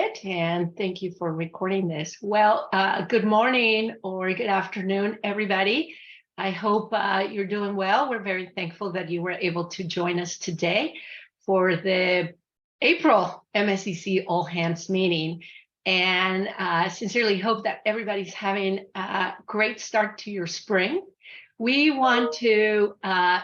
it, and thank you for recording this. Well, good morning or good afternoon, everybody. I hope you're doing well. We're very thankful that you were able to join us today for the April MSCC All Hands meeting. And sincerely hope that everybody's having a great start to your spring. We want to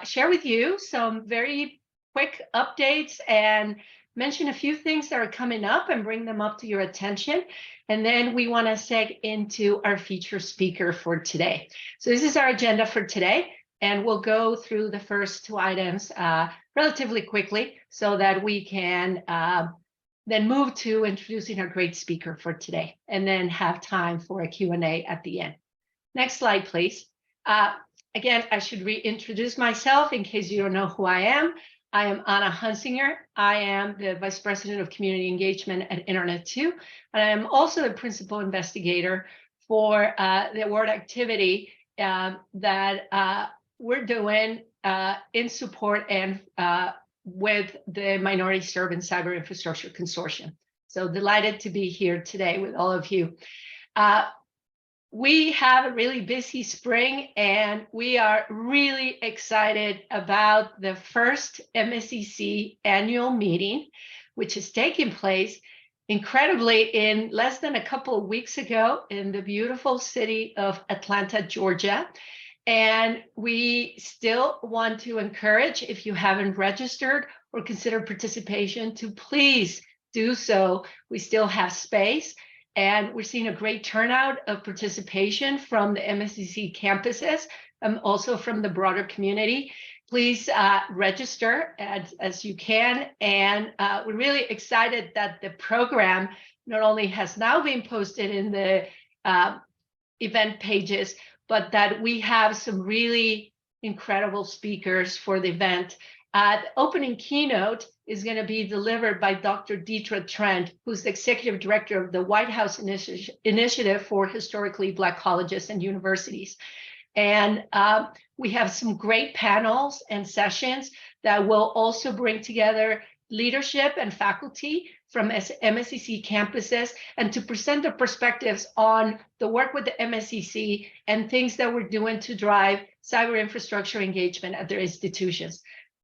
share with you some very quick updates and mention a few things that are coming up and bring them up to your attention. And then we want to seg into our feature speaker for today. So this is our agenda for today, and we'll go through the first two items relatively quickly so that we can then move to introducing our great speaker for today, and then have time for a Q&A at the end. Next slide, please. Again, I should reintroduce myself in case you don't know who I am. I am Anna Hunsinger. I am the Vice President of Community Engagement at Internet2, and I am also the Principal Investigator for the award activity that we're doing in support and with the Minority Served in Cyber Infrastructure Consortium. So delighted to be here today with all of you. We have a really busy spring, and we are really excited about the first MSCC annual meeting, which is taking place incredibly in less than a couple of weeks ago in the beautiful city of Atlanta, Georgia. And we still want to encourage, if you haven't registered or considered participation, to please do so. We still have space. And we're seeing a great turnout of participation from the MSCC campuses, also from the broader community. Please register as you can. And we're really excited that the program not only has now been posted in the event pages, but that we have some really incredible speakers for the event. The opening keynote is going to be delivered by Dr. Deidre Trent, who's the Executive Director of the White House Initiative for Historically Black Colleges and Universities. And we have some great panels and sessions that will also bring together leadership and faculty from MSCC campuses, and to present their perspectives on the work with the MSCC and things that we're doing to drive cyber infrastructure engagement at their institutions.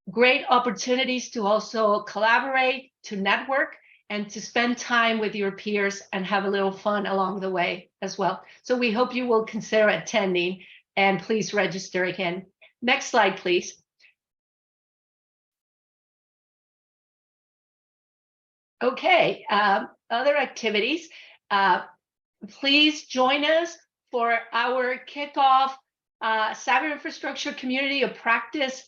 Great opportunities to also collaborate, to network, and to spend time with your peers and have a little fun along the way as well. So we hope you will consider attending, and please register again. Next slide, please. Okay, other activities. Please join us for our kickoff Cyber Infrastructure Community of Practice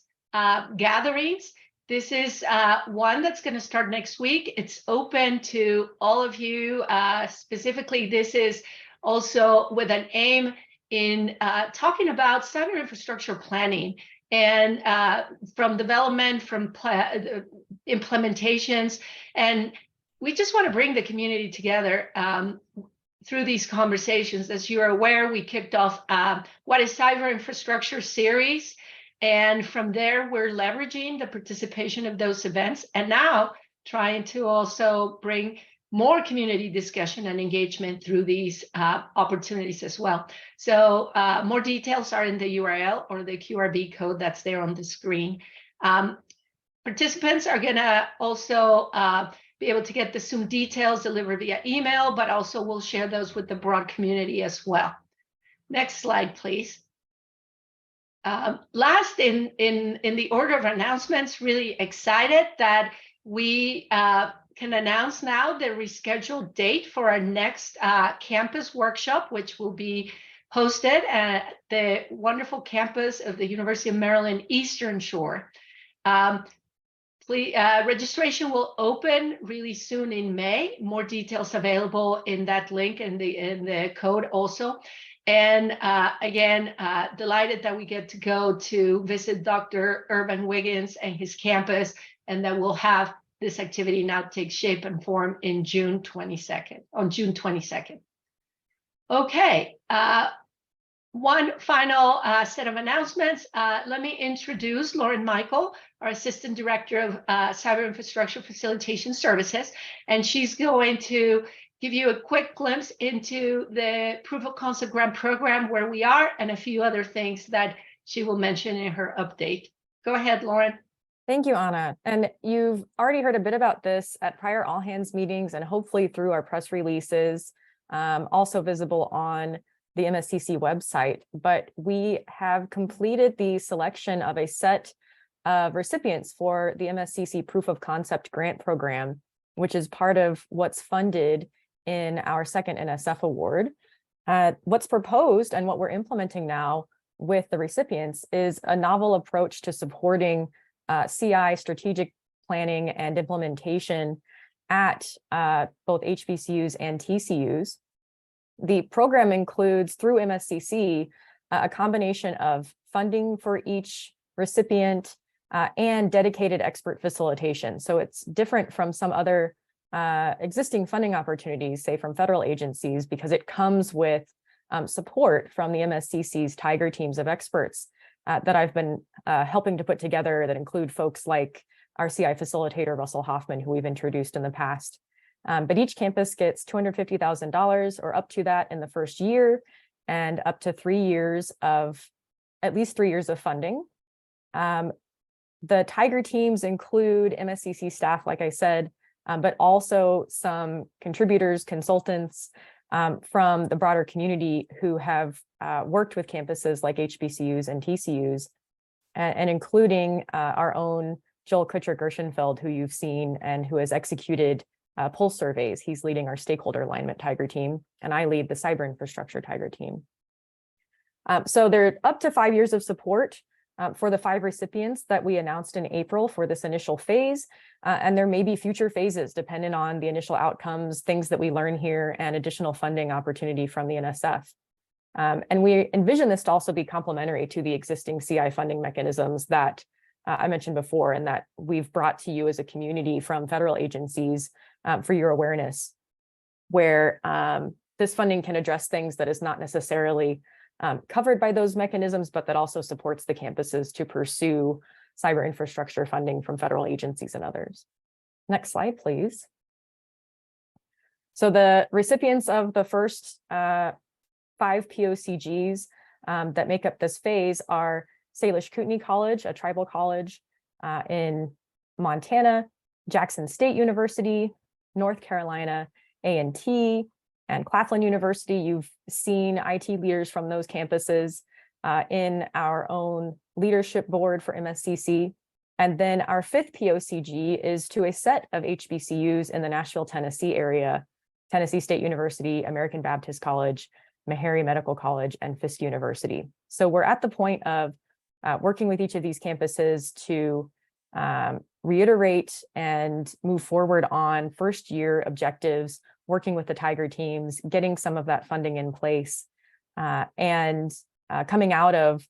gatherings. This is one that's going to start next week. It's open to all of you. Specifically, this is also with an aim in talking about cyber infrastructure planning, and from development, from implementations. And we just want to bring the community together through these conversations. As you're aware, we kicked off What is Cyber Infrastructure series. And from there, we're leveraging the participation of those events, and now trying to also bring more community discussion and engagement through these opportunities as well. So more details are in the URL or the QRB code that's there on the screen. Participants are going to also be able to get the Zoom details delivered via email, but also we'll share those with the broad community as well. Next slide, please. Last in the order of announcements, really excited that we can announce now the rescheduled date for our next campus workshop, which will be hosted at the wonderful campus of the University of Maryland Eastern Shore. Registration will open really soon in May. More details available in that link in the code also. And again, delighted that we get to go to visit Dr. Urban Wiggins and his campus, and that we'll have this activity now take shape and form in June 22nd. Okay, one final set of announcements. Let me introduce Lauren Michael, our Assistant Director of Cyber Infrastructure Facilitation Services, and she's going to give you a quick glimpse into the Proof of Concept Grant Program, where we are, and a few other things that she will mention in her update. Go ahead, Lauren. Thank you, Anna. And you've already heard a bit about this at prior all hands meetings and hopefully through our press releases, also visible on the MSCC website. But we have completed the selection of a set of recipients for the MSCC Proof of Concept Grant Program, which is part of what's funded in our second NSF award. What's proposed and what we're implementing now with the recipients is a novel approach to supporting CI strategic planning and implementation at both HBCUs and TCUs. The program includes, through MSCC, a combination of funding for each recipient and dedicated expert facilitation. So it's different from some other existing funding opportunities, say from federal agencies, because it comes with support from the MSCC's Tiger teams of experts that I've been helping to put together, that include folks like our CI facilitator, Russell Hoffman, who we've introduced in the past. But each campus gets $250,000 or up to that in the first year, and up to 3 years of, at least 3 years of funding. The Tiger teams include MSCC staff, like I said, but also some contributors, consultants from the broader community who have worked with campuses like HBCUs and TCUs, and including our own Joel Kutcher-Gershenfeld, who you've seen and who has executed pulse surveys. He's leading our stakeholder alignment Tiger team, and I lead the cyber infrastructure Tiger team. So there are up to 5 years of support for the 5 recipients that we announced in April for this initial phase. And there may be future phases depending on the initial outcomes, things that we learn here, and additional funding opportunity from the NSF. And we envision this to also be complementary to the existing CI funding mechanisms that I mentioned before, and that we've brought to you as a community from federal agencies for your awareness, where this funding can address things that is not necessarily covered by those mechanisms, but that also supports the campuses to pursue cyber infrastructure funding from federal agencies and others. Next slide, please. So the recipients of the first 5 POCGs that make up this phase are Salish Kootenai College, a tribal college in Montana, Jackson State University, North Carolina, A&T, and Claflin University. You've seen IT leaders from those campuses in our own leadership board for MSCC. And then our 5th POCG is to a set of HBCUs in the Nashville, Tennessee area: Tennessee State University, American Baptist College, Meharry Medical College, and Fisk University. So we're at the point of working with each of these campuses to reiterate and move forward on first year objectives, working with the Tiger teams, getting some of that funding in place, and coming out of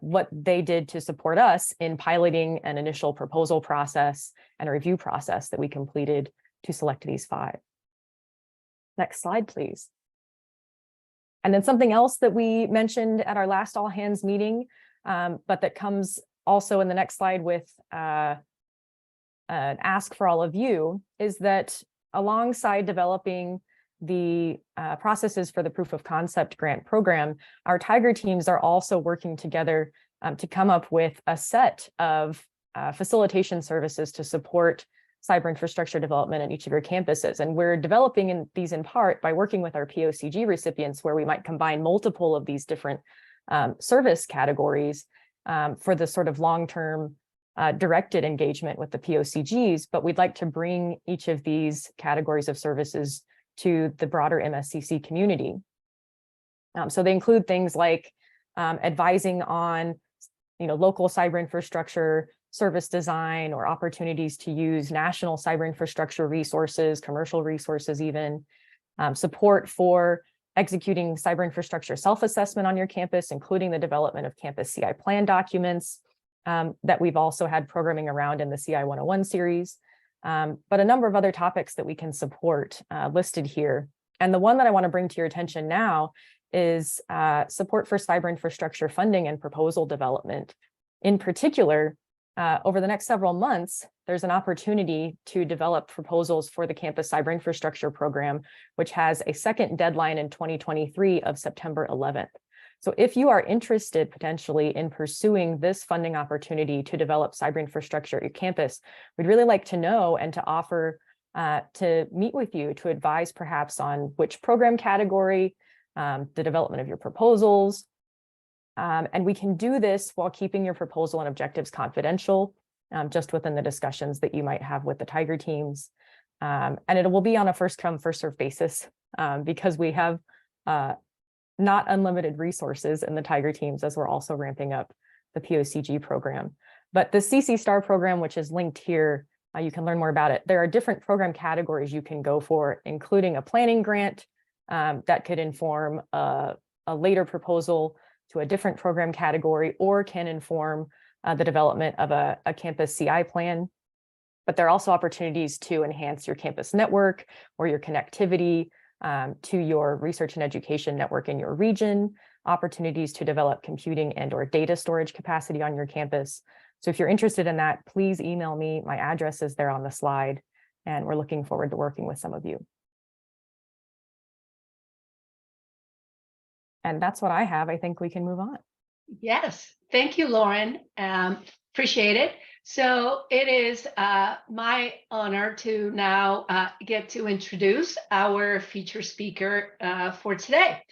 what they did to support us in piloting an initial proposal process and a review process that we completed to select these 5. Next slide, please. And then something else that we mentioned at our last all hands meeting, but that comes also in the next slide with an ask for all of you, is that alongside developing the processes for the Proof of Concept Grant Program, our Tiger teams are also working together to come up with a set of facilitation services to support cyber infrastructure development at each of your campuses. And we're developing these in part by working with our POCG recipients, where we might combine multiple of these different service categories for the sort of long-term directed engagement with the POCGs, but we'd like to bring each of these categories of services to the broader MSCC community. So they include things like advising on, local cyber infrastructure service design, or opportunities to use national cyber infrastructure resources, commercial resources even, support for executing cyber infrastructure self-assessment on your campus, including the development of campus CI plan documents that we've also had programming around in the CI 101 series, but a number of other topics that we can support listed here. And the one that I want to bring to your attention now is support for cyber infrastructure funding and proposal development. In particular, over the next several months, there's an opportunity to develop proposals for the campus cyber infrastructure program, which has a second deadline in 2023 of September 11th. So if you are interested potentially in pursuing this funding opportunity to develop cyber infrastructure at your campus, we'd really like to know and to offer to meet with you to advise perhaps on which program category, the development of your proposals. And we can do this while keeping your proposal and objectives confidential, just within the discussions that you might have with the Tiger teams. And it will be on a first come, first served basis because we have not unlimited resources in the Tiger teams as we're also ramping up the POCG program. But the CC Star program, which is linked here, you can learn more about it. There are different program categories you can go for, including a planning grant that could inform a later proposal to a different program category, or can inform the development of a campus CI plan. But there are also opportunities to enhance your campus network or your connectivity to your research and education network in your region, opportunities to develop computing and or data storage capacity on your campus. So if you're interested in that, please email me. My address is there on the slide, and we're looking forward to working with some of you. And that's what I have. I think we can move on. Yes, thank you, Lauren. Appreciate it. So it is my honor to now get to introduce our feature speaker for today.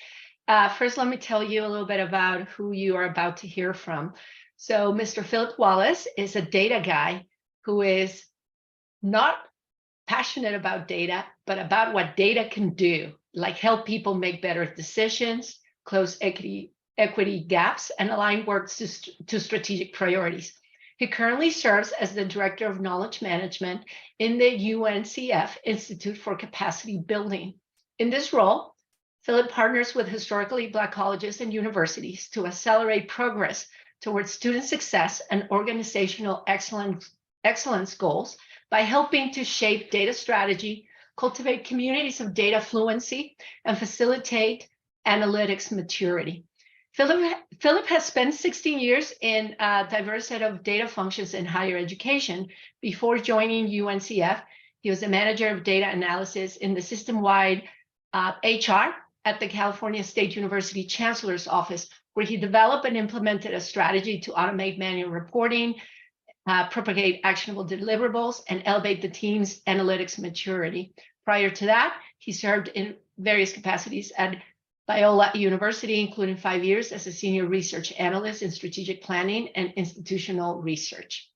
First, let me tell you a little bit about who you are about to hear from. So Mr. Philip Wallace is a data guy who is not passionate about data, but about what data can do, like help people make better decisions, close equity gaps, and align work to strategic priorities. He currently serves as the Director of Knowledge Management in the UNCF Institute for Capacity Building. In this role, Philip partners with historically Black colleges and universities to accelerate progress towards student success and organizational excellence goals by helping to shape data strategy, cultivate communities of data fluency, and facilitate analytics maturity. Philip has spent 16 years in a diverse set of data functions in higher education. Before joining UNCF, he was the manager of data analysis in the system-wide HR at the California State University Chancellor's Office, where he developed and implemented a strategy to automate manual reporting, propagate actionable deliverables, and elevate the team's analytics maturity. Prior to that, he served in various capacities at Biola University, including 5 years as a senior research analyst in strategic planning and institutional research.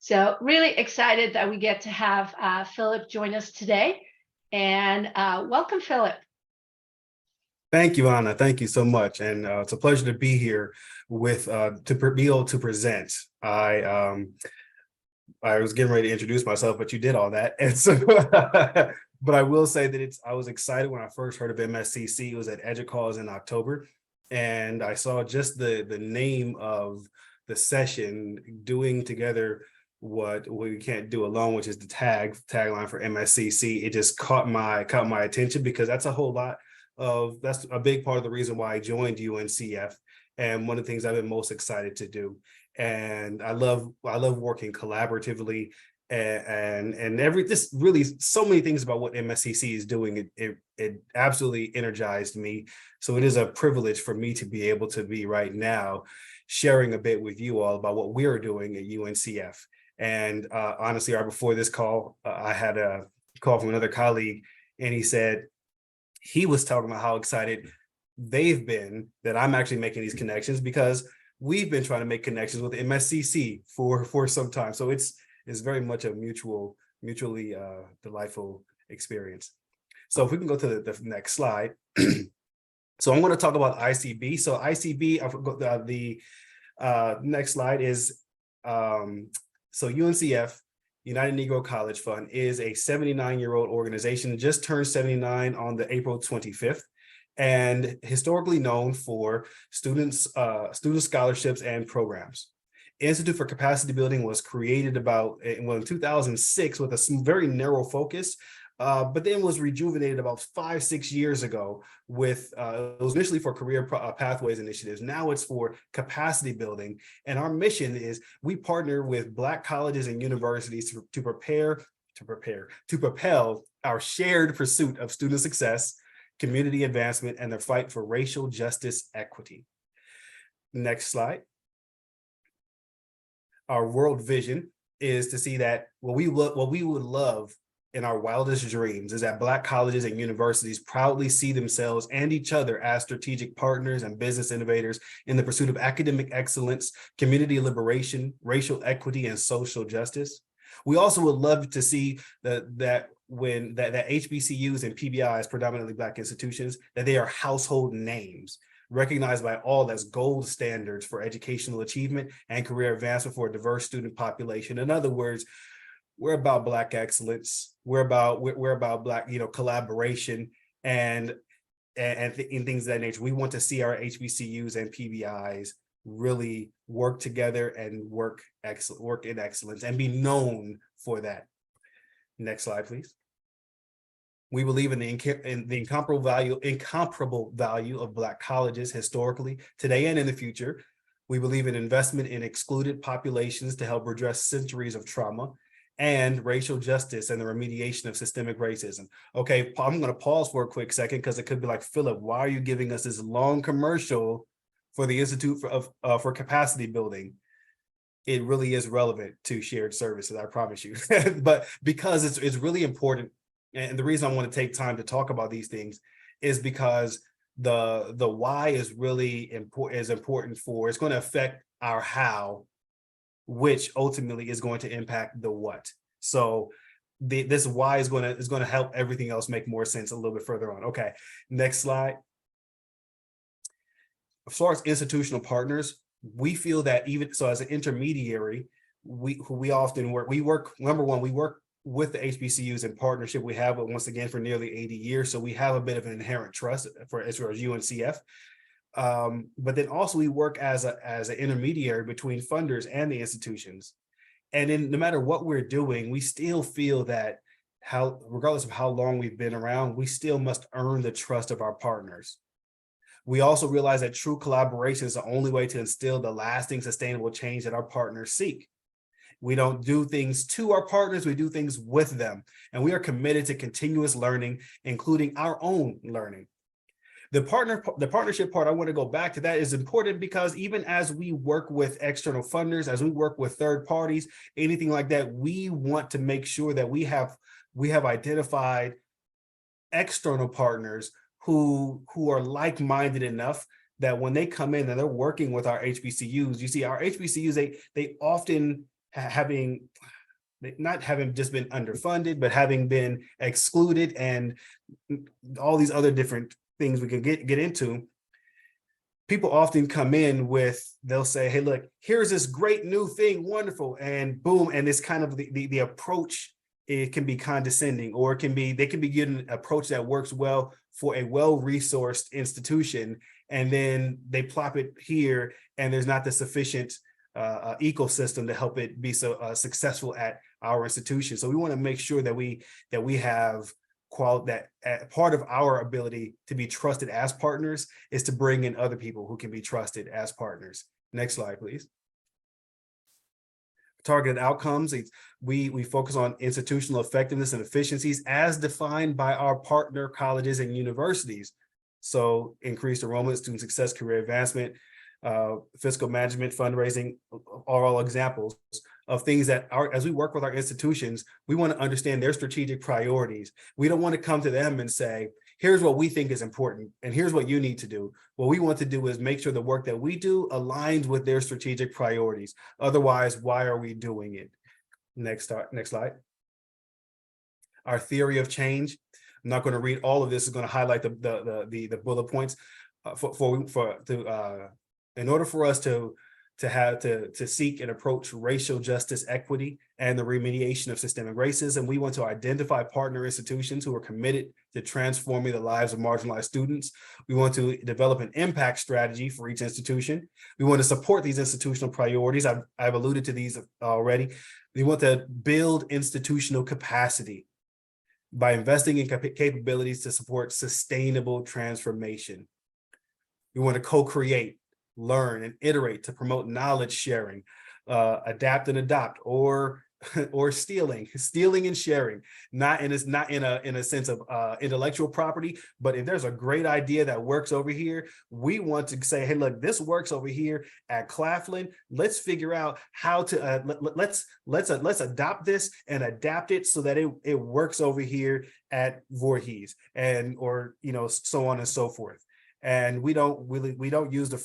So really excited that we get to have Philip join us today. And welcome, Philip. Thank you, Anna. Thank you so much. And it's a pleasure to be here with to be able to present. I was getting ready to introduce myself, but you did all that. And so but I will say that I was excited when I first heard of MSCC. It was at EDUCAUSE in October, and I saw just the name of the session, doing together what we can't do alone, which is the tagline for MSCC. It just caught my attention, because that's a big part of the reason why I joined UNCF, and one of the things I've been most excited to do. And I love working collaboratively. And this really, so many things about what MSCC is doing, it absolutely energized me. So it is a privilege for me to be able to be right now sharing a bit with you all about what we're doing at UNCF. And honestly, right before this call, I had a call from another colleague, and he said he was talking about how excited they've been that I'm actually making these connections, because we've been trying to make connections with MSCC for some time. So it's very much a mutually delightful experience. So if we can go to the next slide. So I'm going to talk about ICB. So ICB, the next slide is, so UNCF, United Negro College Fund, is a 79-year-old organization, just turned 79 on the April 25th, and historically known for student scholarships and programs. Institute for Capacity Building was created in 2006 with a very narrow focus but then was rejuvenated about 5-6 years ago with, it was initially for career pathways initiatives. Now it's for capacity building. And our mission is we partner with Black colleges and universities to propel our shared pursuit of student success, community advancement, and the fight for racial justice equity. Next slide. Our world vision is to see that what we would love in our wildest dreams is that Black colleges and universities proudly see themselves and each other as strategic partners and business innovators in the pursuit of academic excellence, community liberation, racial equity, and social justice. We also would love to see that HBCUs and PBIs, predominantly Black institutions, that they are household names, recognized by all as gold standards for educational achievement and career advancement for a diverse student population. In other words, we're about Black excellence. We're about Black, collaboration and in things of that nature. We want to see our HBCUs and PBIs really work together and work in excellence and be known for that. Next slide, please. We believe in the incomparable value of Black colleges historically, today and in the future. We believe in investment in excluded populations to help redress centuries of trauma, and racial justice and the remediation of systemic racism. Okay, I'm going to pause for a quick second because it could be like, Philip, why are you giving us this long commercial for the Institute for Capacity Building? It really is relevant to shared services, I promise you. But because it's really important, and the reason I want to take time to talk about these things is because the why is really important for, it's going to affect our how, which ultimately is going to impact the what. So this why is going to help everything else make more sense a little bit further on. Okay, next slide. As far as institutional partners, we feel that even so, as an intermediary, we often work. Number one, we work with the HBCUs in partnership. We have it once again for nearly 80 years, so we have a bit of an inherent trust for as far as UNCF. But then also we work as an intermediary between funders and the institutions. And then no matter what we're doing, we still feel that regardless of how long we've been around, we still must earn the trust of our partners. We also realize that true collaboration is the only way to instill the lasting, sustainable change that our partners seek. We don't do things to our partners, we do things with them. And we are committed to continuous learning, including our own learning. The partnership part, I want to go back to that, is important because even as we work with external funders, as we work with third parties, anything like that, we want to make sure that we have identified external partners who are like-minded enough that when they come in and they're working with our HBCUs, you see our HBCUs, they often not having just been underfunded, but having been excluded and all these other different things we can get into. People often come in with, they'll say, hey, look, here's this great new thing, wonderful, and boom, and this kind of the approach, it can be condescending, or they can be given an approach that works well for a well-resourced institution, and then they plop it here, and there's not the sufficient ecosystem to help it be so successful at our institution. So we want to make sure that we have that part of our ability to be trusted as partners is to bring in other people who can be trusted as partners. Next slide, please. Targeted outcomes. We focus on institutional effectiveness and efficiencies as defined by our partner colleges and universities. So increased enrollment, student success, career advancement, fiscal management, fundraising are all examples of things that as we work with our institutions, we want to understand their strategic priorities. We don't want to come to them and say, here's what we think is important, and here's what you need to do. What we want to do is make sure the work that we do aligns with their strategic priorities. Otherwise, why are we doing it? Next slide. Our theory of change. I'm not going to read all of this. Is going to highlight the bullet points. In order for us to seek and approach racial justice, equity, and the remediation of systemic racism, we want to identify partner institutions who are committed to transforming the lives of marginalized students. We want to develop an impact strategy for each institution. We want to support these institutional priorities. I've alluded to these already. We want to build institutional capacity. by investing in capabilities to support sustainable transformation. We want to co-create, learn, and iterate to promote knowledge sharing, adapt and adopt, or stealing and sharing, not in a sense of intellectual property, but if there's a great idea that works over here, we want to say, hey, look, this works over here at Claflin. Let's figure out how to let's adopt this and adapt it so that it works over here at Voorhees, and or so on and so forth. And we don't use the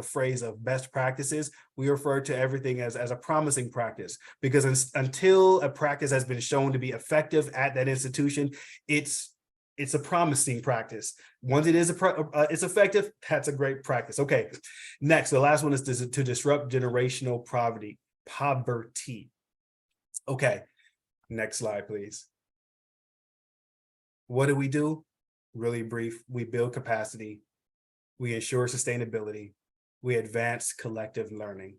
phrase of best practices. We refer to everything as a promising practice, because until a practice has been shown to be effective at that institution, it's a promising practice. Once it is it's effective, that's a great practice. Okay, next, the last one is to disrupt generational poverty. Okay, next slide, please. What do? Really brief. We build capacity, we ensure sustainability, we advance collective learning.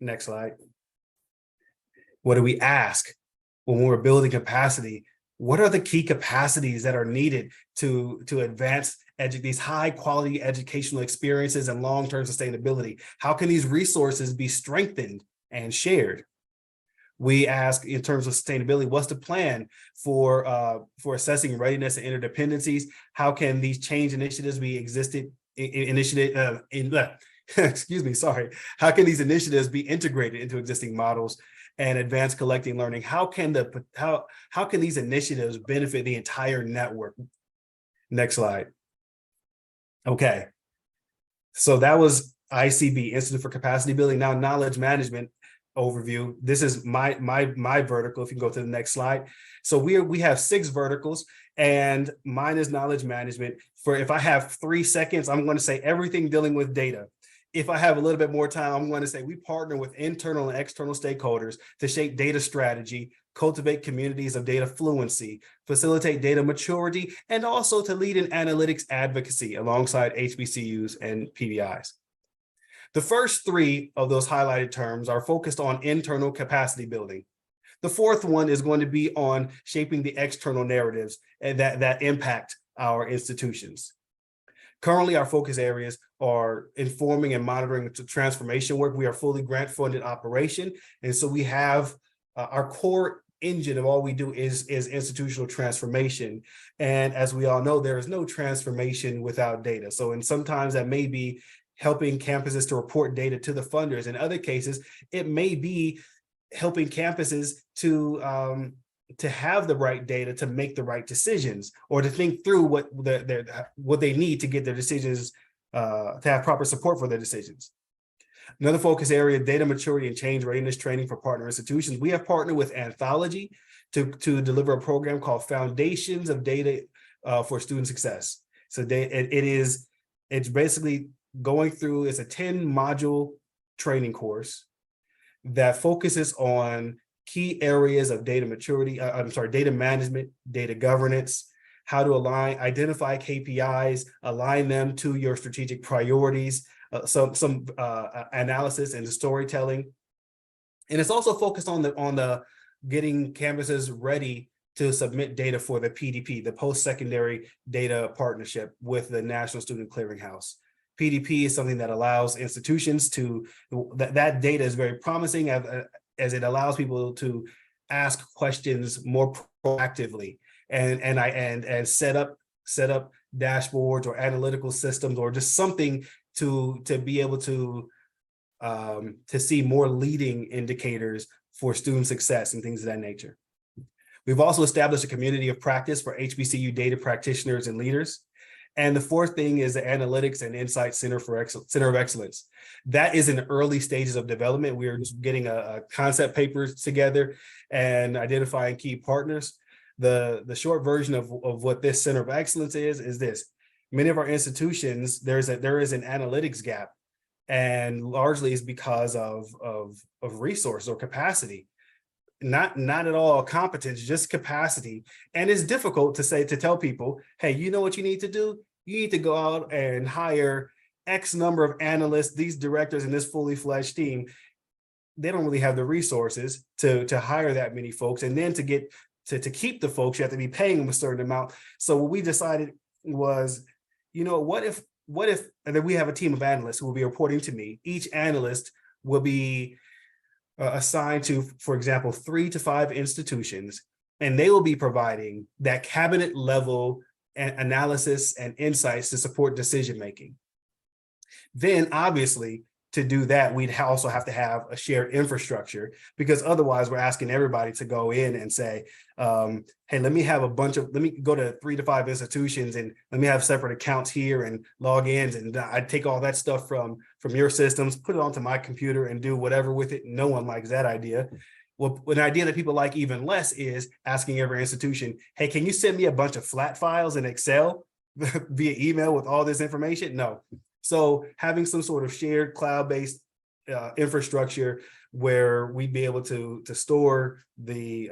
Next slide. What do we ask when we're building capacity? What are the key capacities that are needed to advance these high quality educational experiences and long-term sustainability? How can these resources be strengthened and shared? We ask, in terms of sustainability, what's the plan for assessing readiness and interdependencies? How can these change initiatives be How can these initiatives be integrated into existing models and advanced collecting learning? How can these initiatives benefit the entire network? Next slide. Okay, so that was ICB, Institute for Capacity Building. Now, knowledge management overview. This is my vertical. If you can go to the next slide. So we have 6 verticals, and mine is knowledge management. If I have 3 seconds, I'm going to say everything dealing with data. If I have a little bit more time, I'm going to say we partner with internal and external stakeholders to shape data strategy, cultivate communities of data fluency, facilitate data maturity, and also to lead in analytics advocacy alongside HBCUs and PBIs. The first 3 of those highlighted terms are focused on internal capacity building. The fourth one is going to be on shaping the external narratives that impact our institutions. Currently, our focus areas are informing and monitoring the transformation work. We are fully grant-funded operation, and so we have our core engine of all we do is institutional transformation. And as we all know, there is no transformation without data. So, and sometimes that may be helping campuses to report data to the funders. In other cases, it may be helping campuses to have the right data to make the right decisions, or to think through what they need to get their decisions, to have proper support for their decisions. Another focus area, data maturity and change readiness training for partner institutions. We have partnered with Anthology to deliver a program called Foundations of Data for Student Success. So it's basically going through, it's a 10-module training course that focuses on key areas of data maturity, data management, data governance, how to identify KPIs, align them to your strategic priorities, some analysis and storytelling. And it's also focused on the getting campuses ready to submit data for the PDP, the post-secondary data partnership with the National Student Clearinghouse. PDP is something that allows institutions that data is very promising as it allows people to ask questions more proactively and set up dashboards or analytical systems, or just something to be able to see more leading indicators for student success and things of that nature. We've also established a community of practice for HBCU data practitioners and leaders. And the fourth thing is the Analytics and Insight Center of Excellence. That is in the early stages of development. We are just getting a concept papers together and identifying key partners. The short version of what this Center of Excellence is this. Many of our institutions, there is an analytics gap, and largely is because of resource or capacity. Not at all competence, just capacity. And it's difficult to tell people, hey, you know what you need to do? You need to go out and hire X number of analysts, these directors, and this fully fledged team. They don't really have the resources to hire that many folks, and then to get to keep the folks, you have to be paying them a certain amount. So what we decided was, what if, and then we have a team of analysts who will be reporting to me. Each analyst will be assigned to, for example, 3 to 5 institutions, and they will be providing that cabinet level analysis and insights to support decision making. Then obviously, to do that, we'd also have to have a shared infrastructure, because otherwise we're asking everybody to go in and say, hey, let me go to 3 to 5 institutions and let me have separate accounts here and logins. And I take all that stuff from your systems, put it onto my computer and do whatever with it. No one likes that idea. Well, an idea that people like even less is asking every institution, hey, can you send me a bunch of flat files in Excel via email with all this information? No. So having some sort of shared cloud-based infrastructure where we'd be able to store the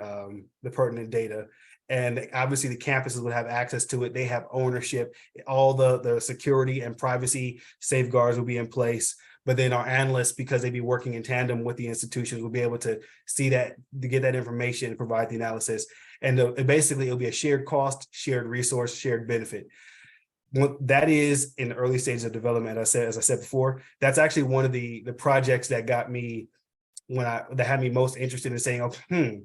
pertinent data, and obviously the campuses would have access to it. They have ownership. All the security and privacy safeguards will be in place. But then our analysts, because they'd be working in tandem with the institutions, will be able to see that, to get that information and provide the analysis. And basically, it'll be a shared cost, shared resource, shared benefit. That is in the early stages of development. As I said before, that's actually one of the projects that got me that had me most interested in saying, oh,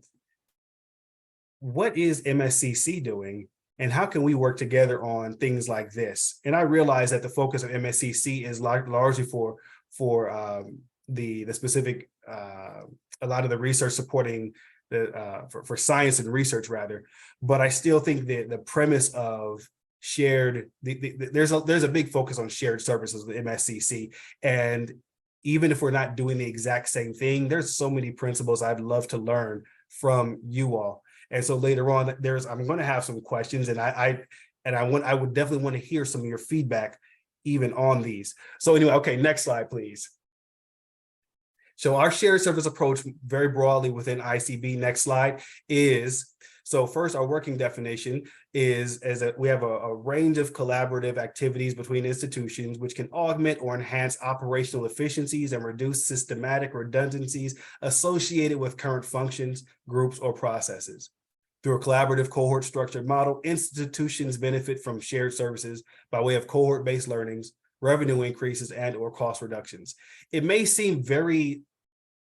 what is MSCC doing, and how can we work together on things like this? And I realized that the focus of MSCC is largely for the specific a lot of the research supporting the for science and research rather. But I still think that the premise of shared, there's a big focus on shared services with MSCC, and even if we're not doing the exact same thing, there's so many principles I'd love to learn from you all. And so later on, I'm going to have some questions, and I would definitely want to hear some of your feedback even on these. So anyway, okay, next slide, please. So our shared service approach very broadly within ICB, next slide, is, so first, our working definition is that we have a range of collaborative activities between institutions which can augment or enhance operational efficiencies and reduce systematic redundancies associated with current functions, groups, or processes. Through a collaborative cohort structured model, institutions benefit from shared services by way of cohort-based learnings, revenue increases, and/or cost reductions. It may seem very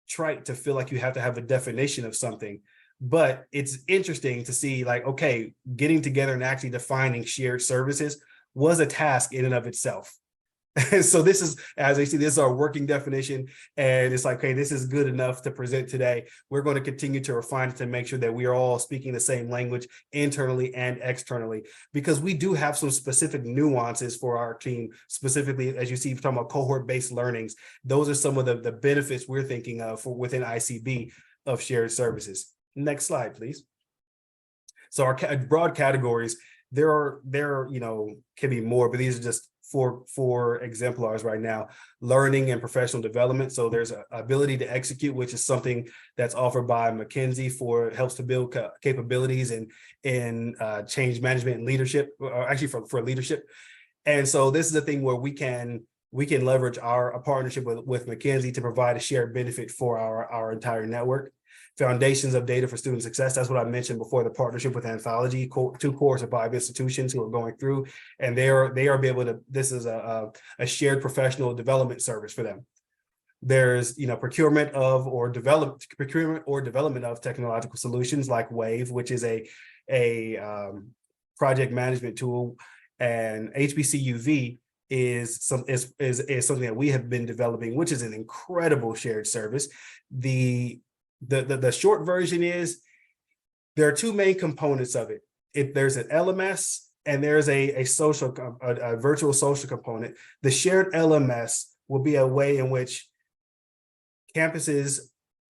trite to feel like you have to have a definition of something, but it's interesting to see, like, okay, getting together and actually defining shared services was a task in and of itself. And so this is, as I see, this is our working definition, and it's like, okay, this is good enough to present today. We're going to continue to refine it to make sure that we are all speaking the same language internally and externally, because we do have some specific nuances for our team, specifically, as you see, talking about cohort-based learnings. Those are some of the benefits we're thinking of for within ICB of shared services. Next slide, please. So our broad categories, there are, can be more, but these are just four exemplars right now. Learning and professional development. So there's an ability to execute, which is something that's offered by McKinsey helps to build capabilities in change management and leadership, or actually for leadership. And so this is a thing where we can leverage a partnership with McKinsey to provide a shared benefit for our entire network. Foundations of data for student success. That's what I mentioned before, the partnership with Anthology, 2 cohorts of 5 institutions who are going through, and they are be able to, this is a shared professional development service for them. There's, procurement or development of technological solutions like Wave, which is a project management tool, and HBCUV is something that we have been developing, which is an incredible shared service. The short version is there are 2 main components of it. There's an LMS and there's a virtual social component. The shared LMS will be a way in which campuses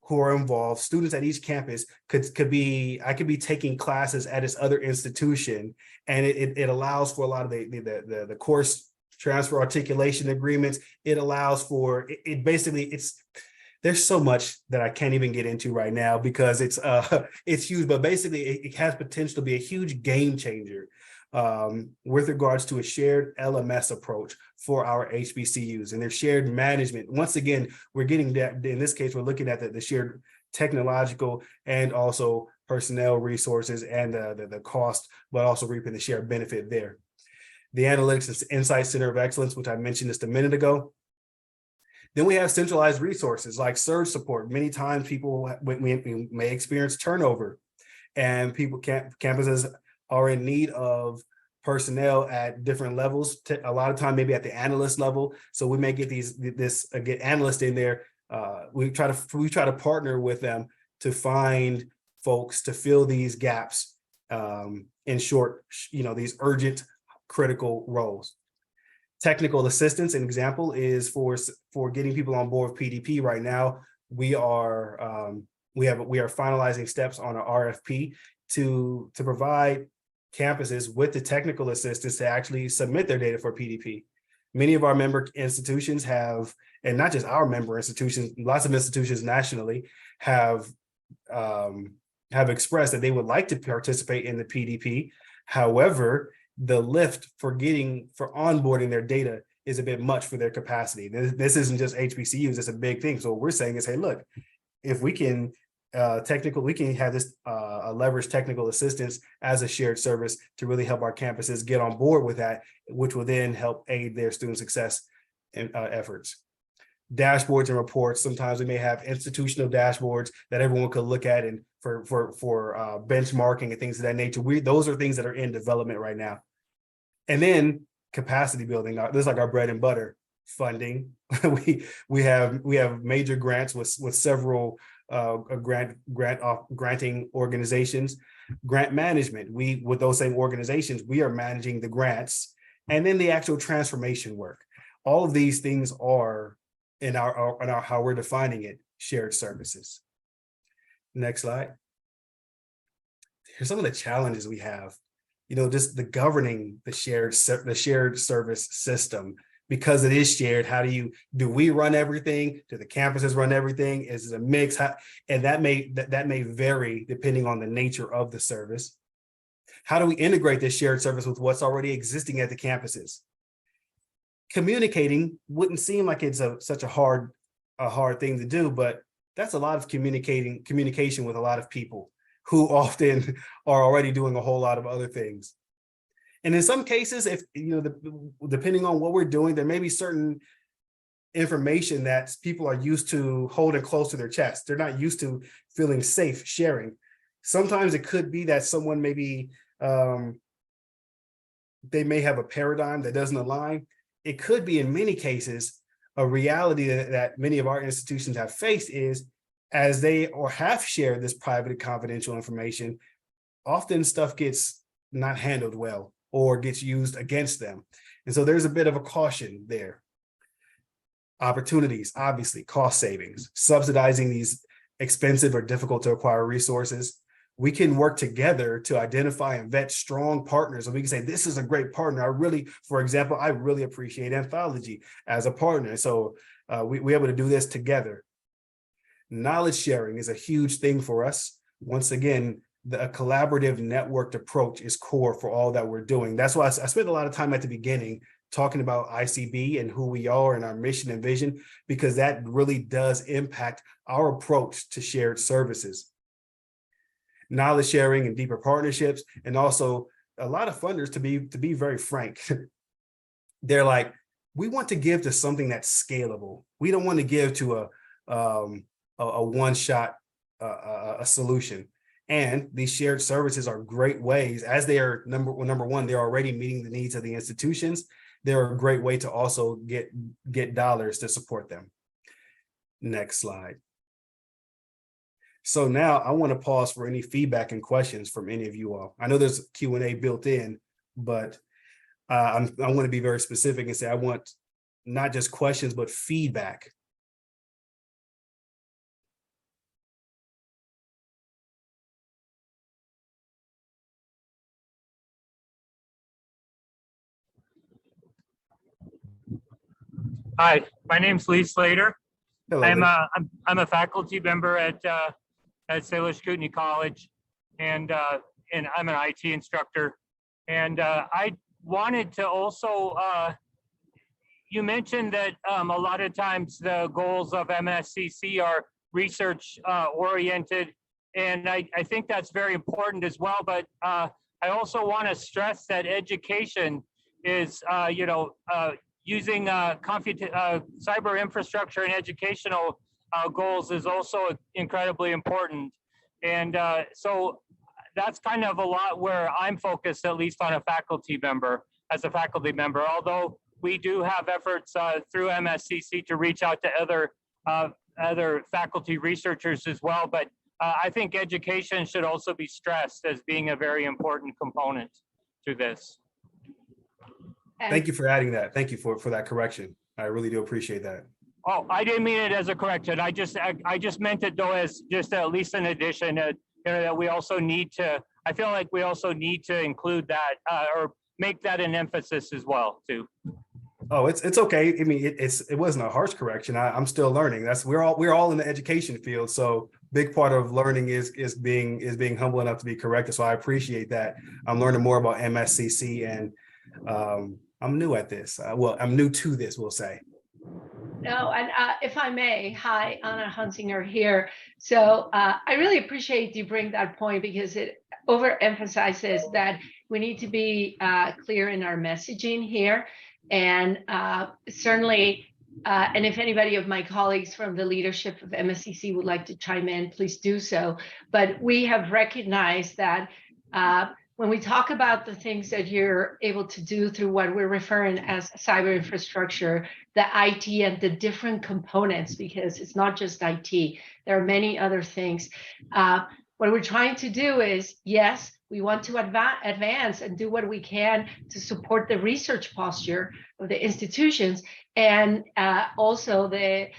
who are involved, students at each campus could be taking classes at this other institution, and it allows for a lot of the course transfer articulation agreements. It allows for it basically, there's so much that I can't even get into right now because it's huge, but basically it has potential to be a huge game changer with regards to a shared LMS approach for our HBCUs and their shared management. Once again, we're getting that, in this case, we're looking at the shared technological and also personnel resources and the cost, but also reaping the shared benefit there. The Analytics and Insight Center of Excellence, which I mentioned just a minute ago. Then we have centralized resources like surge support. Many times people we may experience turnover, and campuses are in need of personnel at different levels. A lot of time, maybe at the analyst level. So we may get get analysts in there. We try to partner with them to find folks to fill these gaps in short, these urgent, critical roles. Technical assistance, an example, is for getting people on board with PDP. Right now, we are finalizing steps on an RFP to provide campuses with the technical assistance to actually submit their data for PDP. Many of our member institutions have, and not just our member institutions, lots of institutions nationally have expressed that they would like to participate in the PDP. However, the lift for onboarding their data is a bit much for their capacity. This isn't just HBCUs, it's a big thing. So what we're saying is, hey, look, if we can we can have this leverage technical assistance as a shared service to really help our campuses get on board with that, which will then help aid their student success efforts. Dashboards and reports. Sometimes we may have institutional dashboards that everyone could look at and for benchmarking and things of that nature. Those are things that are in development right now. And then capacity building. This is like our bread and butter. Funding. we have major grants with several granting organizations. Grant management. With those same organizations, we are managing the grants, and then the actual transformation work. All of these things are in our how we're defining it, shared services. Next slide. Here's some of the challenges we have. Just the governing the shared service system. Because it is shared, do we run everything? Do the campuses run everything? Is it a mix? And that may vary depending on the nature of the service. How do we integrate this shared service with what's already existing at the campuses? Communicating wouldn't seem like it's such a hard thing to do, but that's a lot of communication with a lot of people who often are already doing a whole lot of other things. And in some cases, if depending on what we're doing, there may be certain information that people are used to holding close to their chest. They're not used to feeling safe sharing. Sometimes it could be that someone maybe they may have a paradigm that doesn't align. It could be, in many cases, a reality that many of our institutions have faced is, as they or have shared this private and confidential information, often stuff gets not handled well or gets used against them. And so there's a bit of a caution there. Opportunities, obviously, cost savings, subsidizing these expensive or difficult to acquire resources. We can work together to identify and vet strong partners. And we can say, this is a great partner. For example, I really appreciate Anthology as a partner. So we're able to do this together. Knowledge sharing is a huge thing for us. Once again, a collaborative networked approach is core for all that we're doing. That's why I spent a lot of time at the beginning talking about ICB and who we are and our mission and vision, because that really does impact our approach to shared services. Knowledge sharing and deeper partnerships, and also a lot of funders, to be very frank, they're like, we want to give to something that's scalable. We don't want to give to a one-shot solution. And these shared services are great ways, as they are number one, they're already meeting the needs of the institutions. They're a great way to also get dollars to support them. Next slide. So now I want to pause for any feedback and questions from any of you all. I know there's Q&A built in, but I want to be very specific and say I want not just questions, but feedback. Hi, my name's Lee Slater. Hello, I'm a faculty member at Salish Kootenai College, and I'm an IT instructor. And I wanted to also, you mentioned that a lot of times the goals of MSCC are research oriented I think that's very important as well. But I also want to stress that education is, using cyber infrastructure and educational goals is also incredibly important. And so that's kind of a lot where I'm focused, at least on a faculty member, as a faculty member, although we do have efforts through MSCC to reach out to other faculty researchers as well. But I think education should also be stressed as being a very important component to this. Thank you for adding that. Thank you for that correction. I really do appreciate that. Oh, I didn't mean it as a correction. I just meant it though as just at least an addition. That we also need to. I feel like we also need to include that or make that an emphasis as well too. Oh, it's okay. I mean, it wasn't a harsh correction. I'm still learning. We're all in the education field. So big part of learning is being humble enough to be corrected. So I appreciate that. I'm learning more about MSCC, and I'm new at this. Well, I'm new to this, we'll say. No, and if I may, hi, Anna Hunsinger here. So I really appreciate you bring that point, because it overemphasizes that we need to be clear in our messaging here. And certainly, and if anybody of my colleagues from the leadership of MSCC would like to chime in, please do so. But we have recognized that when we talk about the things that you're able to do through what we're referring as cyber infrastructure, the IT and the different components, because it's not just IT, there are many other things. What we're trying to do is, yes, we want to advance and do what we can to support the research posture of the institutions, and also the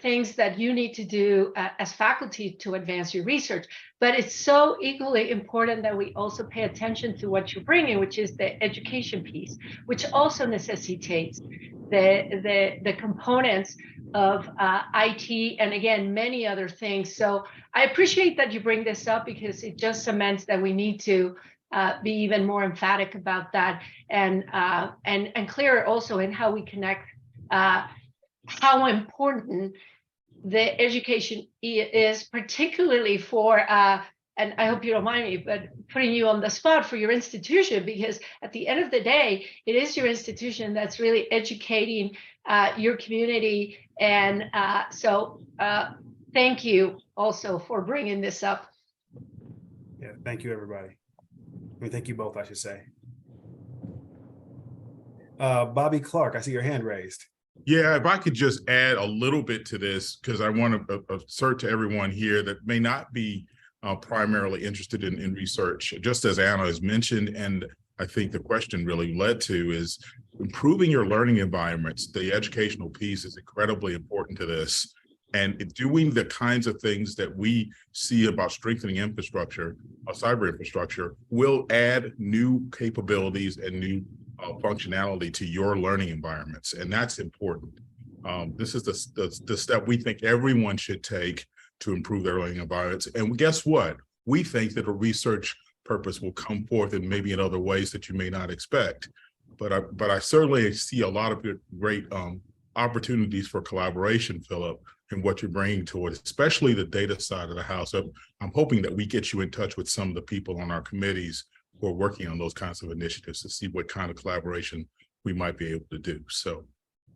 things that you need to do as faculty to advance your research. But it's so equally important that we also pay attention to what you're bringing, which is the education piece, which also necessitates the components of IT, and again, many other things. So I appreciate that you bring this up, because it just cements that we need to be even more emphatic about that, and clearer also in how we connect how important the education is, particularly for, and I hope you don't mind me, but putting you on the spot for your institution, because at the end of the day, it is your institution that's really educating your community. And so thank you also for bringing this up. Yeah, thank you, everybody. I mean, thank you both, I should say. Bobby Clark, I see your hand raised. Yeah, if I could just add a little bit to this, because I want to assert to everyone here that may not be primarily interested in research, just as Anna has mentioned, and I think the question really led to, is improving your learning environments. The educational piece is incredibly important to this, and doing the kinds of things that we see about strengthening infrastructure, cyber infrastructure, will add new capabilities and new functionality to your learning environments, and that's important. This is the step we think everyone should take to improve their learning environments. And guess what? We think that a research purpose will come forth in maybe in other ways that you may not expect. But I certainly see a lot of great opportunities for collaboration, Philip, in what you're bringing to it, especially the data side of the house. I'm hoping that we get you in touch with some of the people on our committees who are working on those kinds of initiatives to see what kind of collaboration we might be able to do. So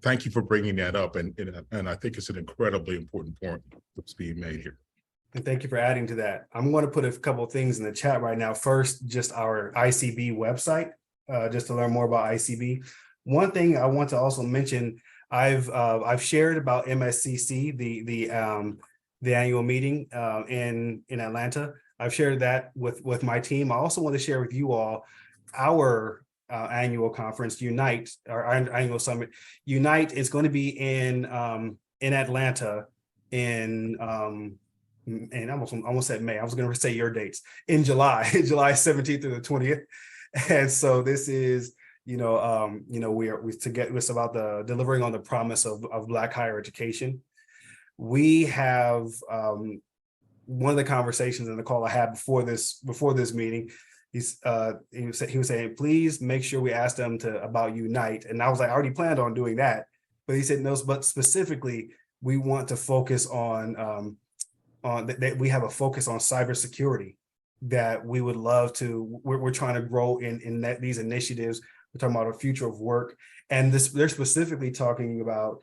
thank you for bringing that up. And I think it's an incredibly important point that's being made here. And thank you for adding to that. I'm going to put a couple of things in the chat right now. First, just our ICB website, just to learn more about ICB. One thing I want to also mention, I've shared about MSCC, the annual meeting in Atlanta. I've shared that with my team. I also want to share with you all our annual conference, Unite, our annual summit. Unite is going to be in Atlanta in almost said May. I was going to say your dates in July, July 17th through the 20th. And so this is, it's about the delivering on the promise of Black higher education. We have one of the conversations in the call I had before this meeting. He was saying, please make sure we ask them about Unite. And I was like, I already planned on doing that. But he said, no, but specifically, we want to focus on on that we have a focus on cybersecurity that we would love to, we're trying to grow in these initiatives. We're talking about a future of work. And they're specifically talking about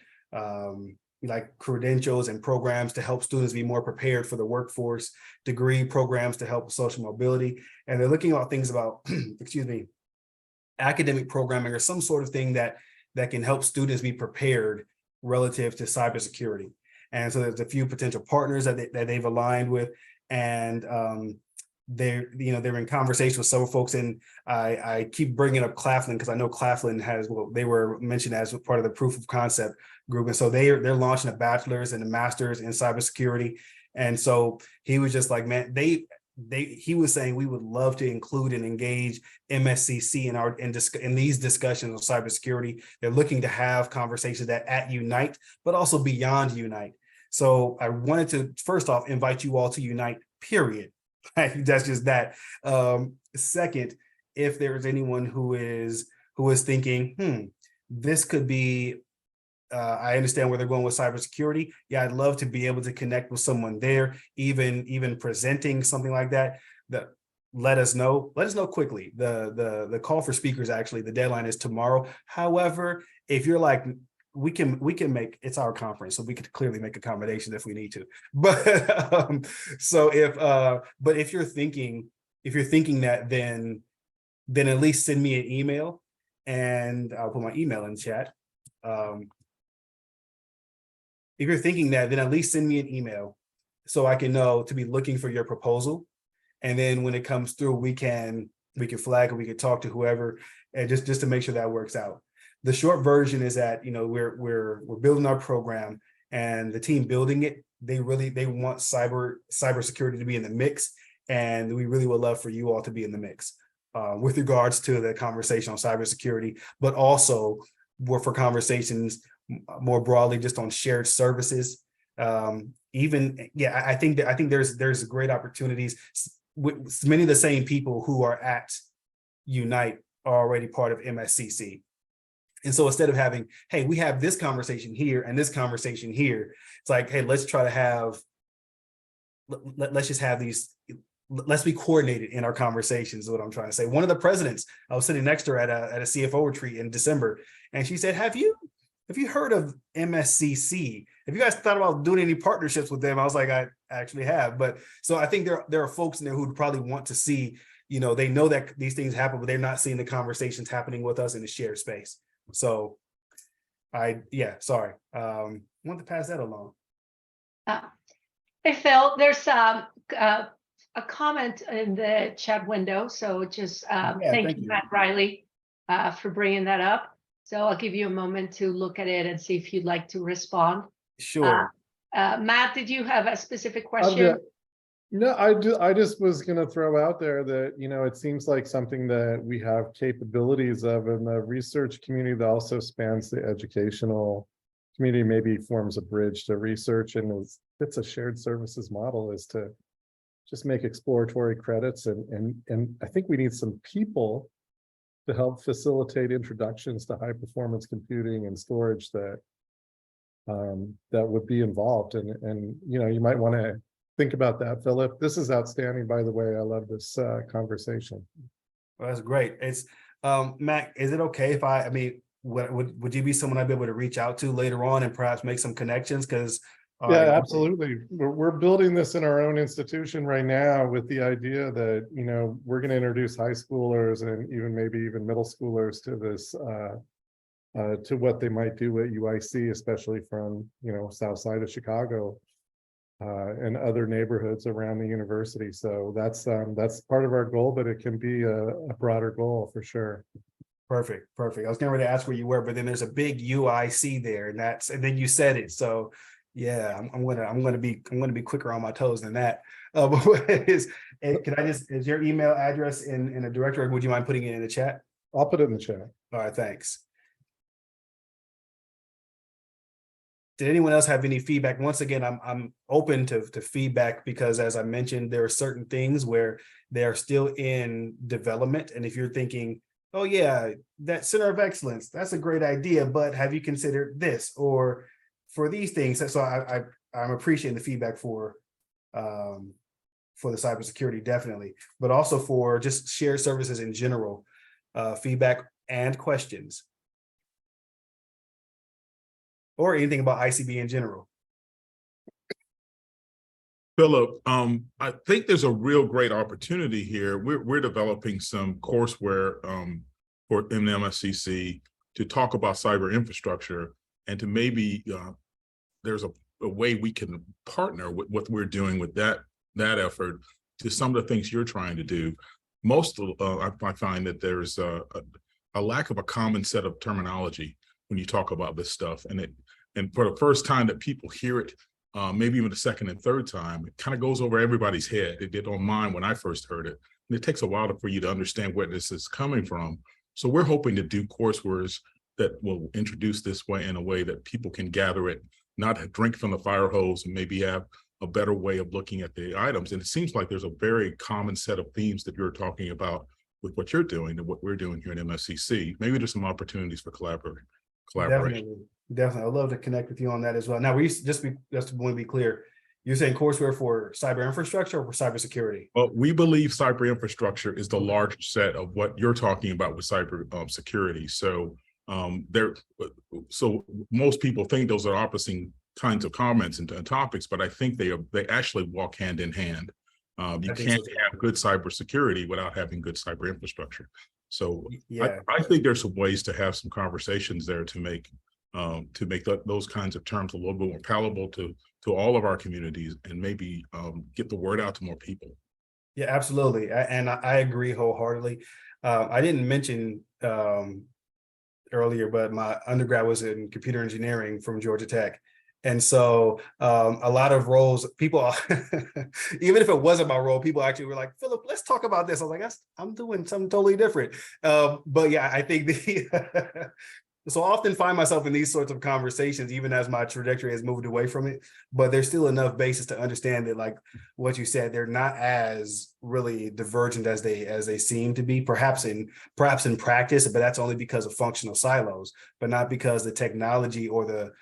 like credentials and programs to help students be more prepared for the workforce, degree programs to help with social mobility. And they're looking at things about, excuse me, academic programming or some sort of thing that can help students be prepared relative to cybersecurity. And so there's a few potential partners that they've aligned with, and they're in conversation with several folks. And I keep bringing up Claflin because I know Claflin has, well, they were mentioned as part of the proof of concept group, and so they're launching a bachelor's and a master's in cybersecurity. And so he was just like, man, he was saying we would love to include and engage MSCC in these discussions on cybersecurity. They're looking to have conversations at Unite, but also beyond Unite. So I wanted to first off invite you all to Unite, period. That's just that. Second, if there's anyone who is thinking, this could be, I understand where they're going with cybersecurity. Yeah, I'd love to be able to connect with someone there, even presenting something like that. Let us know quickly. The call for speakers, actually, the deadline is tomorrow. However, if you're like, we can make, it's our conference, so we could clearly make accommodations if we need to. But so if you're thinking that, then at least send me an email, and I'll put my email in chat. If you're thinking that, then at least send me an email so I can know to be looking for your proposal. And then when it comes through, we can flag it, we can talk to whoever, and just to make sure that works out. The short version is that, we're building our program, and the team building it, they want cybersecurity to be in the mix. And we really would love for you all to be in the mix with regards to the conversation on cybersecurity, but also for conversations more broadly just on shared services. I think there's great opportunities with many of the same people who are at Unite are already part of MSCC. And so instead of having, hey, we have this conversation here and this conversation here, it's like, hey, let's be coordinated in our conversations, is what I'm trying to say. One of the presidents, I was sitting next to her at a CFO retreat in December, and she said, have you heard of MSCC? Have you guys thought about doing any partnerships with them? I was like, I actually have. But so I think there are folks in there who probably want to see, they know that these things happen, but they're not seeing the conversations happening with us in a shared space. So wanted to pass that along. Hey, Phil, there's a comment in the chat window. So just thank you, Matt Riley, for bringing that up. So I'll give you a moment to look at it and see if you'd like to respond. Sure. Matt, did you have a specific question? No, I just was going to throw out there that, it seems like something that we have capabilities of in the research community that also spans the educational community, maybe forms a bridge to research, and it's a shared services model, is to just make exploratory credits. And I think we need some people to help facilitate introductions to high performance computing and storage that would be involved. And you might want to think about that, Philip. This is outstanding, by the way. I love this conversation. Well, that's great. It's Mac, is it okay if would you be someone I'd be able to reach out to later on and perhaps make some connections? Because yeah, absolutely. We're building this in our own institution right now with the idea that, we're going to introduce high schoolers and maybe even middle schoolers to this, to what they might do at UIC, especially from, south side of Chicago and other neighborhoods around the university. So that's part of our goal, but it can be a broader goal for sure. Perfect. I was getting ready to ask where you were, but then there's a big UIC there, and then you said it. So yeah, I'm gonna be quicker on my toes than that. Is your email address in a directory, or would you mind putting it in the chat? I'll put it in the chat. All right, thanks. Did anyone else have any feedback? Once again, I'm open to feedback, because as I mentioned, there are certain things where they are still in development. And if you're thinking, oh yeah, that Center of Excellence, that's a great idea, but have you considered this or for these things? So I'm appreciating the feedback for for the cybersecurity, definitely, but also for just shared services in general, feedback and questions, or anything about ICB in general. Philip, I think there's a real great opportunity here. We're developing some courseware for in MSCC to talk about cyber infrastructure, and to maybe there's a way we can partner with what we're doing with that effort to some of the things you're trying to do. Most I find that there's a lack of a common set of terminology when you talk about this stuff, and for the first time that people hear it, maybe even the second and third time, it kind of goes over everybody's head. It did on mine when I first heard it. And it takes a while for you to understand where this is coming from. So we're hoping to do courseware that will introduce this way in a way that people can gather it, not drink from the fire hose, and maybe have a better way of looking at the items. And it seems like there's a very common set of themes that you're talking about with what you're doing and what we're doing here at MSCC. Maybe there's some opportunities for collaboration. Definitely. I'd love to connect with you on that as well. Now, just want to be clear, you're saying courseware for cyber infrastructure or for cybersecurity? Well, we believe cyber infrastructure is the larger set of what you're talking about with cyber security. So so most people think those are opposite kinds of comments and topics, but I think they actually walk hand in hand. You can't have good cybersecurity without having good cyber infrastructure. So yeah, I think there's some ways to have some conversations there to make those kinds of terms a little bit more palatable to all of our communities, and maybe get the word out to more people. Yeah, absolutely. I agree wholeheartely. I didn't mention earlier, but my undergrad was in computer engineering from Georgia Tech. And so a lot of roles, people, even if it wasn't my role, people actually were like, Philip, let's talk about this. I was like, I'm doing something totally different. But yeah, I think so I often find myself in these sorts of conversations, even as my trajectory has moved away from it, but there's still enough basis to understand that, like what you said, they're not as really divergent as they seem to be, perhaps in practice, but that's only because of functional silos, but not because the technology or the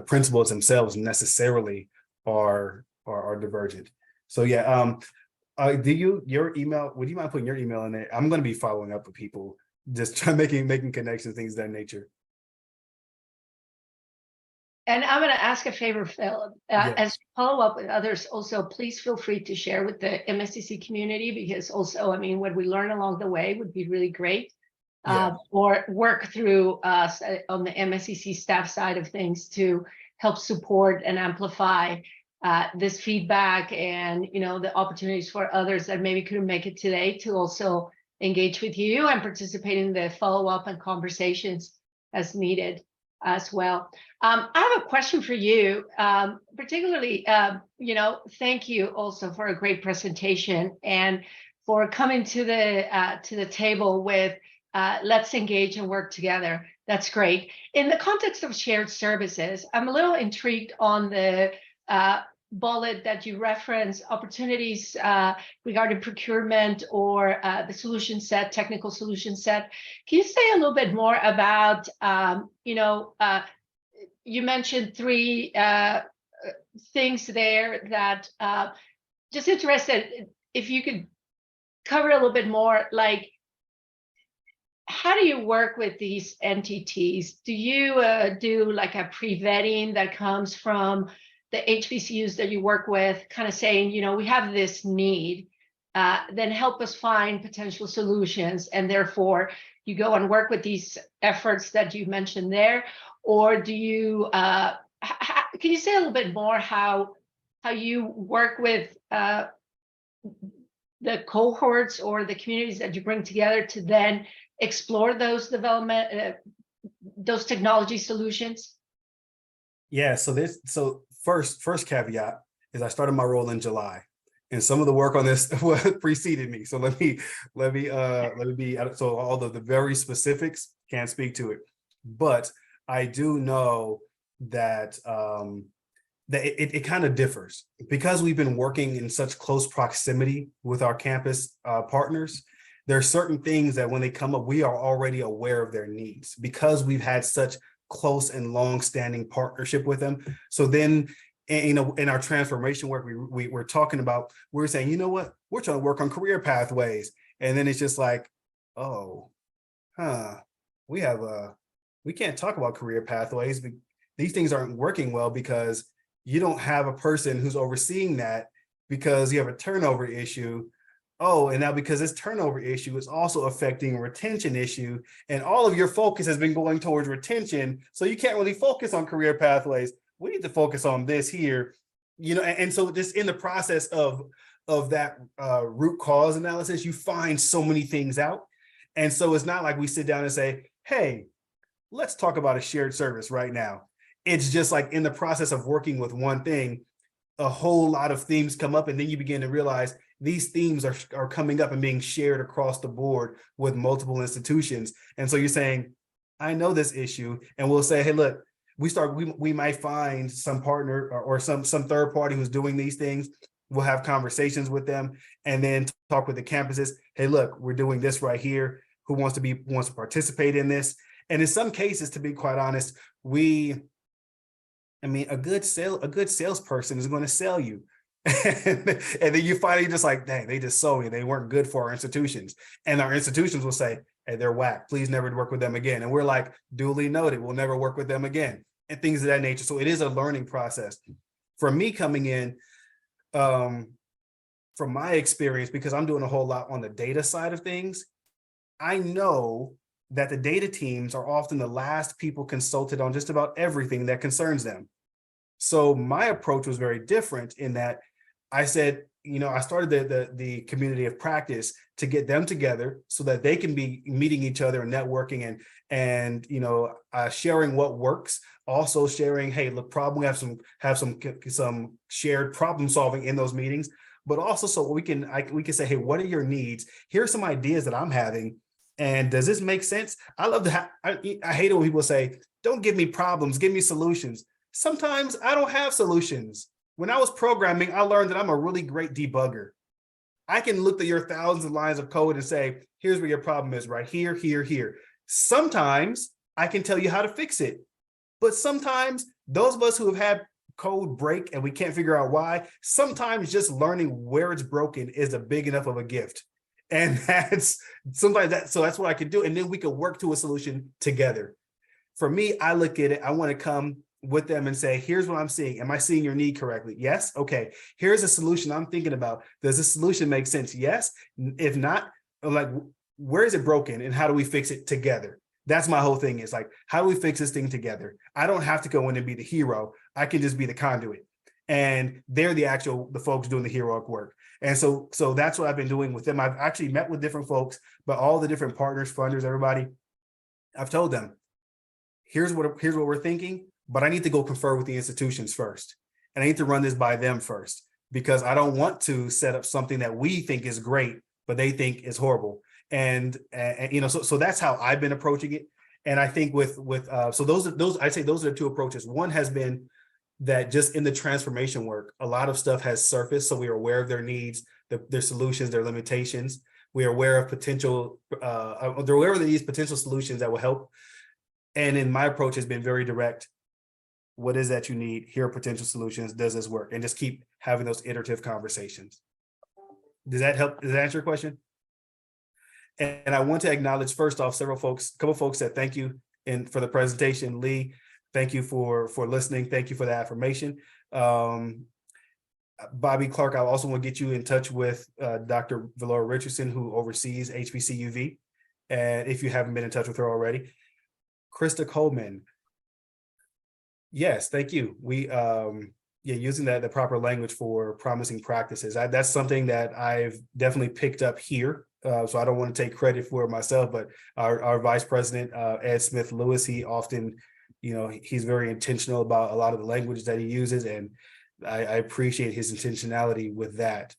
principles themselves necessarily are divergent. So yeah, your email, would you mind putting your email in there? I'm going to be following up with people, just trying making connections, things of that nature. And I'm going to ask a favor, Phil, as you follow up with others, also, please feel free to share with the MSCC community, because also, I mean, what we learn along the way would be really great. Or work through us on the MSCC staff side of things to help support and amplify this feedback, and the opportunities for others that maybe couldn't make it today to also engage with you and participate in the follow-up and conversations as needed as well. I have a question for you, particularly, thank you also for a great presentation and for coming to the table with let's engage and work together. That's great. In the context of shared services, I'm a little intrigued on the bullet that you reference, opportunities regarding procurement or the solution set, technical solution set. Can you say a little bit more about, you mentioned 3 things there that just interested if you could cover a little bit more, like, how do you work with these entities? Do you do like a pre-vetting that comes from the HBCUs that you work with, kind of saying, we have this need, then help us find potential solutions, and therefore you go and work with these efforts that you mentioned there? Or do you, can you say a little bit more how you work with the cohorts or the communities that you bring together to then explore those those technology solutions? Yeah, so first caveat is I started my role in July, and some of the work on this preceded me. So let me be so all the very specifics, can't speak to it, but I do know that that it kind of differs because we've been working in such close proximity with our campus partners. There are certain things that when they come up, we are already aware of their needs because we've had such close and long-standing partnership with them. So then, you know, in our transformation work, we're talking about, we're saying, you know what, we're trying to work on career pathways. And then it's just like, oh, we can't talk about career pathways. These things aren't working well because you don't have a person who's overseeing that, because you have a turnover issue. Oh, and now because this turnover issue is also affecting a retention issue, and all of your focus has been going towards retention, so you can't really focus on career pathways. We need to focus on this here, you know, and so just in the process of that root cause analysis, you find so many things out. And so it's not like we sit down and say, hey, let's talk about a shared service right now. It's just like in the process of working with one thing, a whole lot of themes come up, and then you begin to realize these themes are coming up and being shared across the board with multiple institutions. And so you're saying, I know this issue, and we'll say, hey, look, we might find some partner or some third party who's doing these things. We'll have conversations with them and then talk with the campuses. Hey, look, we're doing this right here. Who wants to participate in this? And in some cases, to be quite honest, a good salesperson is going to sell you. And then you finally just like, dang, they just sold me. They weren't good for our institutions. And our institutions will say, hey, they're whack. Please never work with them again. And we're like, duly noted, we'll never work with them again, and things of that nature. So it is a learning process. For me coming in, from my experience, because I'm doing a whole lot on the data side of things, I know that the data teams are often the last people consulted on just about everything that concerns them. So my approach was very different in that I said, you know, I started the community of practice to get them together so that they can be meeting each other and networking and you know, sharing what works, also sharing, hey, look, probably have some shared problem solving in those meetings, but also so we can say, hey, what are your needs? Here's some ideas that I'm having. And does this make sense? I love to I hate it when people say, don't give me problems, give me solutions. Sometimes I don't have solutions. When I was programming, I learned that I'm a really great debugger. I can look at your thousands of lines of code and say, here's where your problem is, right here, here, here. Sometimes I can tell you how to fix it. But sometimes those of us who have had code break and we can't figure out why, sometimes just learning where it's broken is a big enough of a gift. And that's what I can do. And then we can work to a solution together. For me, I look at it, I want to come with them and say, here's what I'm seeing. Am I seeing your need correctly? Yes. Okay. Here's a solution I'm thinking about. Does this solution make sense? Yes. If not, like, where is it broken and how do we fix it together? That's my whole thing, is like, how do we fix this thing together? I don't have to go in and be the hero. I can just be the conduit. And they're the folks doing the heroic work. And so that's what I've been doing with them. I've actually met with different folks, but all the different partners, funders, everybody, I've told them, here's what we're thinking, but I need to go confer with the institutions first. And I need to run this by them first, because I don't want to set up something that we think is great, but they think is horrible. And you know, so that's how I've been approaching it. And I think so those I'd say those are the two approaches. One has been that just in the transformation work, a lot of stuff has surfaced. So we are aware of their needs, their solutions, their limitations. We are aware of they're aware of these potential solutions that will help. And in my approach has been very direct. What is that you need? Here are potential solutions. Does this work? And just keep having those iterative conversations. Does that help? Does that answer your question? And I want to acknowledge first off, a couple folks said thank you for the presentation. Lee, thank you for listening. Thank you for the affirmation. Bobby Clark, I also want to get you in touch with Dr. Valora Richardson, who oversees HBCUV. And if you haven't been in touch with her already, Krista Coleman. Yes, thank you. We using the proper language for promising practices. That's something that I've definitely picked up here. So I don't want to take credit for it myself, but our vice president, Ed Smith Lewis, he often, you know, he's very intentional about a lot of the language that he uses. And I appreciate his intentionality with that.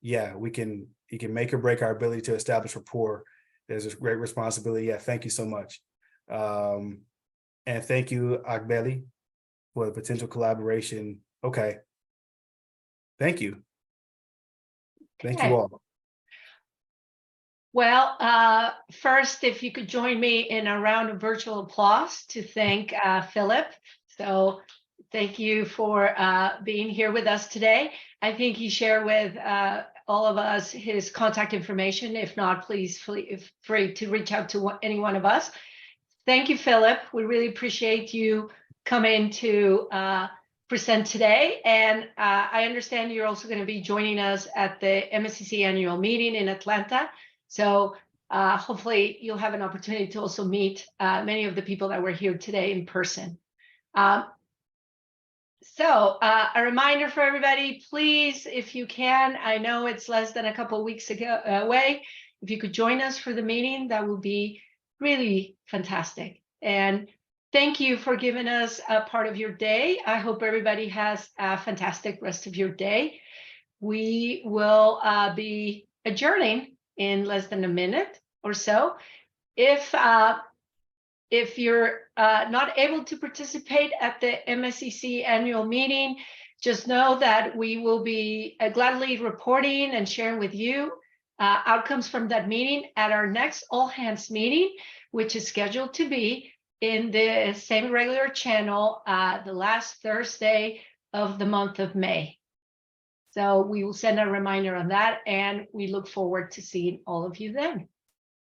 You can make or break our ability to establish rapport. There's a great responsibility. Yeah, thank you so much. And thank you, Agbeli, for the potential collaboration. Okay. Thank you. Thank you all. Well, first, if you could join me in a round of virtual applause to thank Philip. So thank you for being here with us today. I think he shared with all of us his contact information. If not, please feel free to reach out to any one of us. Thank you, Philip. We really appreciate you coming to present today. And I understand you're also going to be joining us at the MSCC annual meeting in Atlanta. So hopefully you'll have an opportunity to also meet many of the people that were here today in person. So a reminder for everybody, please, if you can, I know it's less than a couple of weeks away. If you could join us for the meeting, that would be really fantastic. And thank you for giving us a part of your day. I hope everybody has a fantastic rest of your day. We will be adjourning in less than a minute or so. If you're not able to participate at the MSCC annual meeting, just know that we will be gladly reporting and sharing with you outcomes from that meeting at our next all hands meeting, which is scheduled to be in the same regular channel the last Thursday of the month of May. So we will send a reminder on that, and we look forward to seeing all of you then.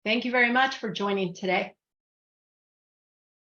Thank you very much for joining today.